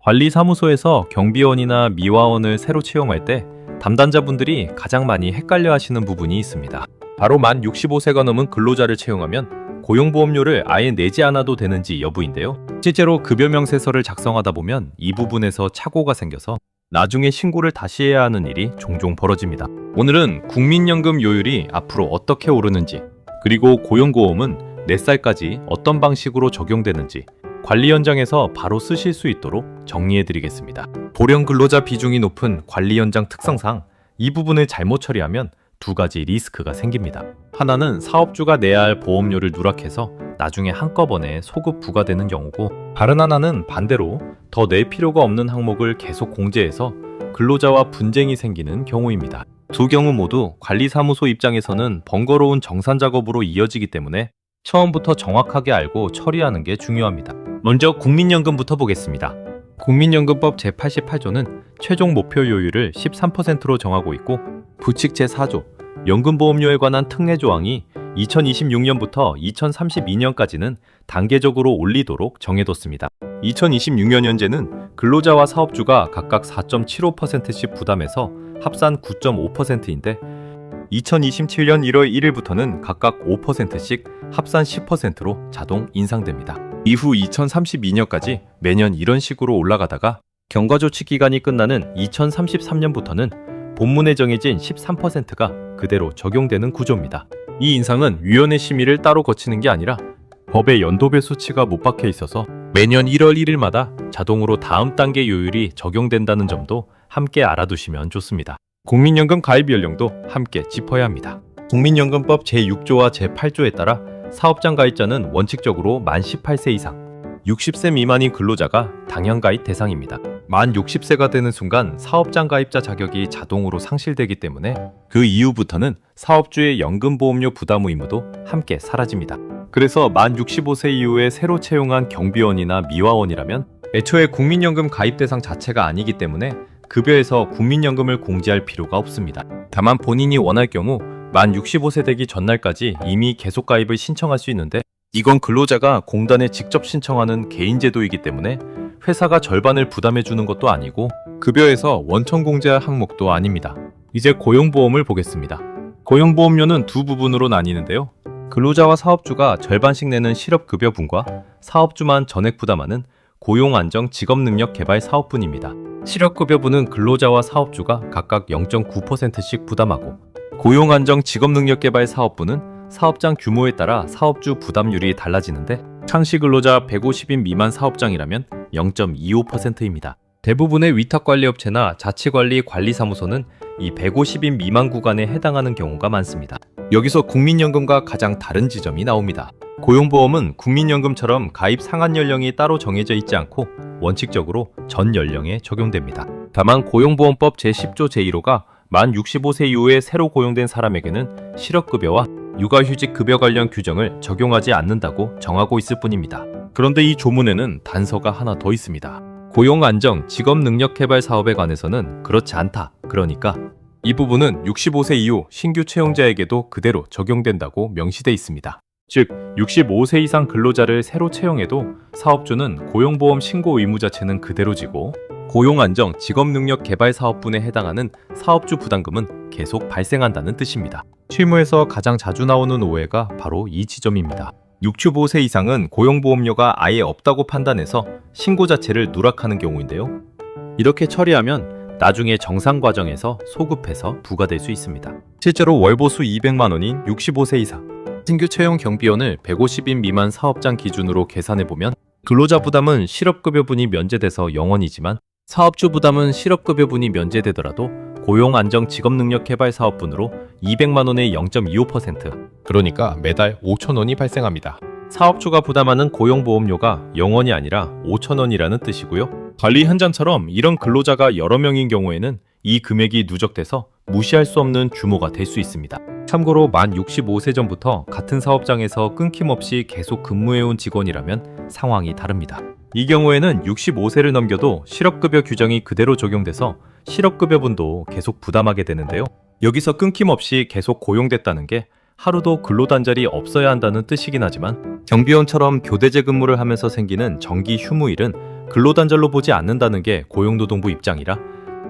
관리사무소에서 경비원이나 미화원을 새로 채용할 때 담당자분들이 가장 많이 헷갈려 하시는 부분이 있습니다. 바로 만 65세가 넘은 근로자를 채용하면 고용보험료를 아예 내지 않아도 되는지 여부인데요. 실제로 급여명세서를 작성하다 보면 이 부분에서 착오가 생겨서 나중에 신고를 다시 해야 하는 일이 종종 벌어집니다. 오늘은 국민연금 요율이 앞으로 어떻게 오르는지, 그리고 고용보험은 4살까지 어떤 방식으로 적용되는지 관리 현장에서 바로 쓰실 수 있도록 정리해드리겠습니다. 고령 근로자 비중이 높은 관리 현장 특성상 이 부분을 잘못 처리하면 두 가지 리스크가 생깁니다. 하나는 사업주가 내야 할 보험료를 누락해서 나중에 한꺼번에 소급 부과되는 경우고, 다른 하나는 반대로 더 낼 필요가 없는 항목을 계속 공제해서 근로자와 분쟁이 생기는 경우입니다. 두 경우 모두 관리사무소 입장에서는 번거로운 정산 작업으로 이어지기 때문에 처음부터 정확하게 알고 처리하는 게 중요합니다. 먼저 국민연금부터 보겠습니다. 국민연금법 제88조는 최종 목표 요율을 13%로 정하고 있고, 부칙 제4조 연금보험료에 관한 특례 조항이 2026년부터 2032년까지는 단계적으로 올리도록 정해뒀습니다. 2026년 현재는 근로자와 사업주가 각각 4.75%씩 부담해서 합산 9.5%인데 2027년 1월 1일부터는 각각 5%씩 합산 10%로 자동 인상됩니다. 이후 2032년까지 매년 이런 식으로 올라가다가 경과조치 기간이 끝나는 2033년부터는 본문에 정해진 13%가 그대로 적용되는 구조입니다. 이 인상은 위원회 심의를 따로 거치는 게 아니라 법에 연도별 수치가 못 박혀 있어서 매년 1월 1일마다 자동으로 다음 단계 요율이 적용된다는 점도 함께 알아두시면 좋습니다. 국민연금 가입 연령도 함께 짚어야 합니다. 국민연금법 제6조와 제8조에 따라 사업장 가입자는 원칙적으로 만 18세 이상, 60세 미만인 근로자가 당연 가입 대상입니다. 만 60세가 되는 순간 사업장 가입자 자격이 자동으로 상실되기 때문에 그 이후부터는 사업주의 연금보험료 부담 의무도 함께 사라집니다. 그래서 만 65세 이후에 새로 채용한 경비원이나 미화원이라면 애초에 국민연금 가입 대상 자체가 아니기 때문에 급여에서 국민연금을 공제할 필요가 없습니다. 다만 본인이 원할 경우 만 65세 되기 전날까지 이미 계속 가입을 신청할 수 있는데, 이건 근로자가 공단에 직접 신청하는 개인제도이기 때문에 회사가 절반을 부담해주는 것도 아니고 급여에서 원천 공제할 항목도 아닙니다. 이제 고용보험을 보겠습니다. 고용보험료는 두 부분으로 나뉘는데요. 근로자와 사업주가 절반씩 내는 실업급여분과 사업주만 전액 부담하는 고용안정 직업능력개발 사업분입니다. 실업급여분은 근로자와 사업주가 각각 0.9%씩 부담하고, 고용안정 직업능력개발 사업분은 사업장 규모에 따라 사업주 부담률이 달라지는데 상시 근로자 150인 미만 사업장이라면 0.25%입니다. 대부분의 위탁관리업체나 자치관리 관리사무소는 이 150인 미만 구간에 해당하는 경우가 많습니다. 여기서 국민연금과 가장 다른 지점이 나옵니다. 고용보험은 국민연금처럼 가입 상한 연령이 따로 정해져 있지 않고 원칙적으로 전 연령에 적용됩니다. 다만 고용보험법 제10조 제1호가 만 65세 이후에 새로 고용된 사람에게는 실업급여와 육아휴직 급여 관련 규정을 적용하지 않는다고 정하고 있을 뿐입니다. 그런데 이 조문에는 단서가 하나 더 있습니다. 고용안정 직업능력개발 사업에 관해서는 그렇지 않다. 그러니까 이 부분은 65세 이후 신규 채용자에게도 그대로 적용된다고 명시돼 있습니다. 즉 65세 이상 근로자를 새로 채용해도 사업주는 고용보험 신고 의무 자체는 그대로 지고, 고용안정 직업능력개발 사업분에 해당하는 사업주 부담금은 계속 발생한다는 뜻입니다. 실무에서 가장 자주 나오는 오해가 바로 이 지점입니다. 65세 이상은 고용보험료가 아예 없다고 판단해서 신고 자체를 누락하는 경우인데요. 이렇게 처리하면 나중에 정상 과정에서 소급해서 부과될 수 있습니다. 실제로 월보수 200만 원인 65세 이상 신규 채용 경비원을 150인 미만 사업장 기준으로 계산해보면 근로자 부담은 실업급여분이 면제돼서 0원이지만 사업주 부담은 실업급여분이 면제되더라도 고용안정 직업능력개발 사업분으로 200만 원의 0.25%, 그러니까 매달 5천 원이 발생합니다. 사업주가 부담하는 고용보험료가 0원이 아니라 5천 원이라는 뜻이고요. 관리 현장처럼 이런 근로자가 여러 명인 경우에는 이 금액이 누적돼서 무시할 수 없는 규모가 될 수 있습니다. 참고로 만 65세 전부터 같은 사업장에서 끊김없이 계속 근무해온 직원이라면 상황이 다릅니다. 이 경우에는 65세를 넘겨도 실업급여 규정이 그대로 적용돼서 실업급여분도 계속 부담하게 되는데요. 여기서 끊김없이 계속 고용됐다는 게 하루도 근로단절이 없어야 한다는 뜻이긴 하지만 경비원처럼 교대제 근무를 하면서 생기는 정기 휴무일은 근로단절로 보지 않는다는 게 고용노동부 입장이라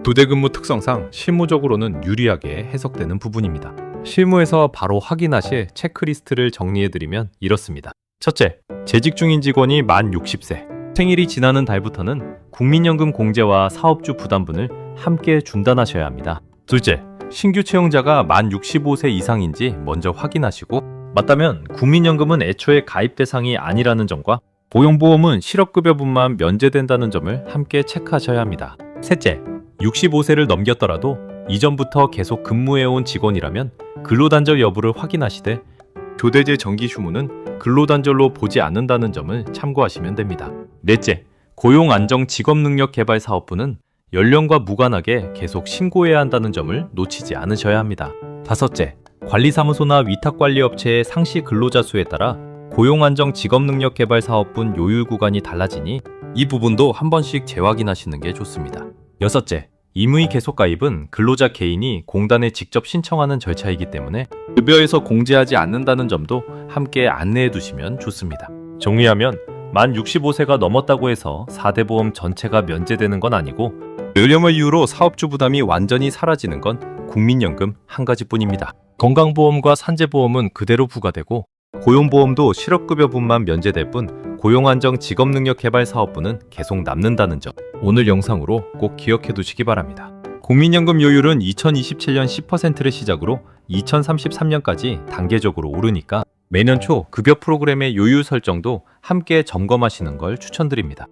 부대근무 특성상 실무적으로는 유리하게 해석되는 부분입니다. 실무에서 바로 확인하실 체크리스트를 정리해드리면 이렇습니다. 첫째, 재직 중인 직원이 만 60세. 생일이 지나는 달부터는 국민연금 공제와 사업주 부담분을 함께 중단하셔야 합니다. 둘째, 신규 채용자가 만 65세 이상인지 먼저 확인하시고 맞다면 국민연금은 애초에 가입 대상이 아니라는 점과 고용보험은 실업급여분만 면제된다는 점을 함께 체크하셔야 합니다. 셋째, 65세를 넘겼더라도 이전부터 계속 근무해온 직원이라면 근로단절 여부를 확인하시되 조대제 정기휴무는 근로단절로 보지 않는다는 점을 참고하시면 됩니다. 넷째, 고용안정직업능력개발사업부는 연령과 무관하게 계속 신고해야 한다는 점을 놓치지 않으셔야 합니다. 다섯째, 관리사무소나 위탁관리업체의 상시 근로자 수에 따라 고용안정직업능력개발사업분 요율구간이 달라지니 이 부분도 한 번씩 재확인하시는 게 좋습니다. 여섯째, 임의 계속가입은 근로자 개인이 공단에 직접 신청하는 절차이기 때문에 급여에서 공제하지 않는다는 점도 함께 안내해 두시면 좋습니다. 정리하면 만 65세가 넘었다고 해서 4대 보험 전체가 면제되는 건 아니고 의료물 이후로 사업주 부담이 완전히 사라지는 건 국민연금 한 가지뿐입니다. 건강보험과 산재보험은 그대로 부과되고 고용보험도 실업급여분만 면제될 뿐 고용안정직업능력개발사업부는 계속 남는다는 점 오늘 영상으로 꼭 기억해 두시기 바랍니다. 국민연금 요율은 2027년 10%를 시작으로 2033년까지 단계적으로 오르니까 매년 초 급여 프로그램의 요율 설정도 함께 점검하시는 걸 추천드립니다.